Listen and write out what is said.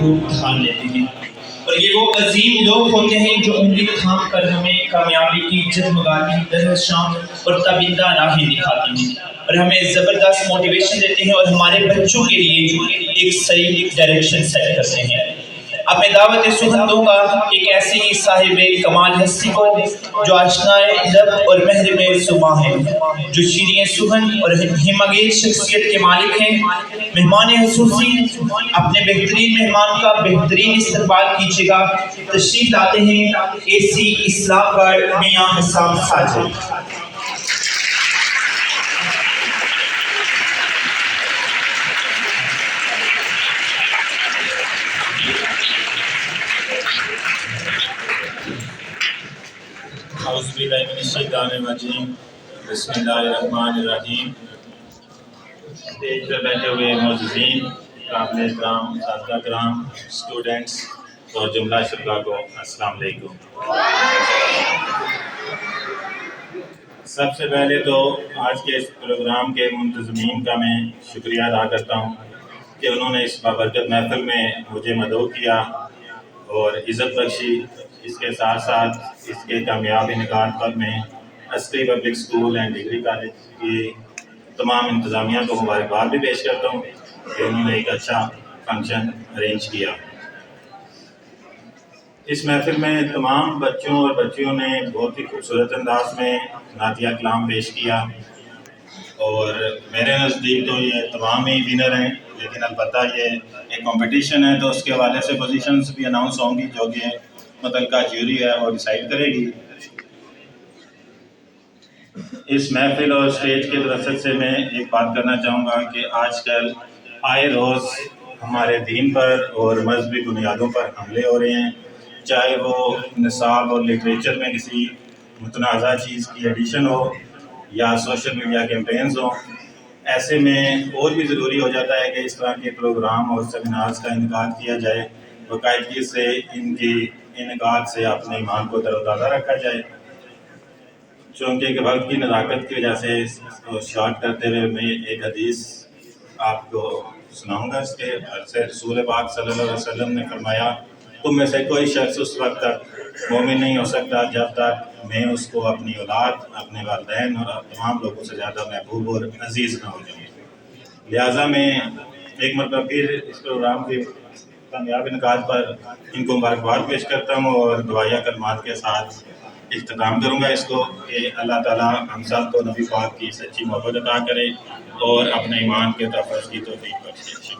خوب دھان لیتے ہیں، اور یہ وہ عظیم لوگ ہوتے ہیں جو انگلی تھام کر ہمیں کامیابی کی جگمگاتی درخشاں اور تابندہ راہیں دکھاتے ہیں، اور ہمیں زبردست موٹیویشن دیتے ہیں، اور ہمارے بچوں کے لیے ایک صحیح ڈائریکشن سیٹ کرتے ہیں۔ اب میں دعوت سخن دوں گا ایک ایسی صاحب کمال ہستی کو جو آشنائے لب اور محرم صبح ہیں، جو شیریں سخن اور ہمانگیز شخصیت کے مالک ہیں۔ مہمان خصوصی اپنے بہترین مہمان کا بہترین استقبال کیجیے گا۔ تشریف لاتے ہیں AC اسلام گڑھ میاں حسام ساجد۔ اعوذ باللہ من الشیطان الرجیم، بسم اللہ الرحمن الرحیم۔ اسٹیج پر بیٹھے ہوئے معززین، قابل احترام اساتذہ کرام، اسٹوڈنٹس اور جملہ شرکاء کو السلام علیکم۔ سب سے پہلے تو آج کے اس پروگرام کے منتظمین کا میں شکریہ ادا کرتا ہوں کہ انہوں نے اس بابرکت محفل میں مجھے مدعو کیا اور عزت بخشی۔ اس کے ساتھ ساتھ اس کے کامیاب انعقاد پر میں عسکری public school and degree college کی تمام انتظامیہ کو مبارکباد بھی پیش کرتا ہوں کہ انہوں نے ایک اچھا فنکشن ارینج کیا۔ اس محفل میں تمام بچوں اور بچیوں نے بہت ہی خوبصورت انداز میں نعتیہ کلام پیش کیا، اور میرے نزدیک تو یہ تمام ہی ونر ہیں، لیکن البتہ یہ ایک کمپٹیشن ہے تو اس کے حوالے سے پوزیشنز بھی اناؤنس ہوں گی جو کہ متعلقہ جیوری ہے اور ڈیسائیڈ کرے گی۔ اس محفل اور اسٹیج کے درست سے میں ایک بات کرنا چاہوں گا کہ آج کل آئے روز ہمارے دین پر اور مذہبی بنیادوں پر حملے ہو رہے ہیں، چاہے وہ نصاب اور لٹریچر میں کسی متنازع چیز کی ایڈیشن ہو یا سوشل میڈیا کیمپینز ہوں۔ ایسے میں اور بھی ضروری ہو جاتا ہے کہ اس طرح کے پروگرام اور سیمینارز کا انعقاد کیا جائے، باقاعدگی سے ان کی انعقاد سے اپنے ایمان کو تر و تازہ رکھا جائے۔ چونکہ کہ وقت کی نزاکت کی وجہ سے شارٹ کرتے ہوئے میں ایک حدیث آپ کو سناؤں گا۔ اس کے سے رسول پاک صلی اللہ علیہ وسلم نے فرمایا، تم میں سے کوئی شخص اس وقت تک مومن نہیں ہو سکتا جب تک میں اس کو اپنی اولاد، اپنے والدین اور تمام لوگوں سے زیادہ محبوب اور عزیز نہ ہو جاؤں۔ لہٰذا میں ایک مرتبہ پھر اس پروگرام کے کامیاب انعقاد پر ان کو مبارکباد پیش کرتا ہوں اور دعائیہ کلمات کے ساتھ اختتام کروں گا اس کو کہ اللہ تعالیٰ ہم سب کو نبی پاک کی سچی محبت عطا کرے اور اپنے ایمان کے تحفظ کی توفیق بخشے۔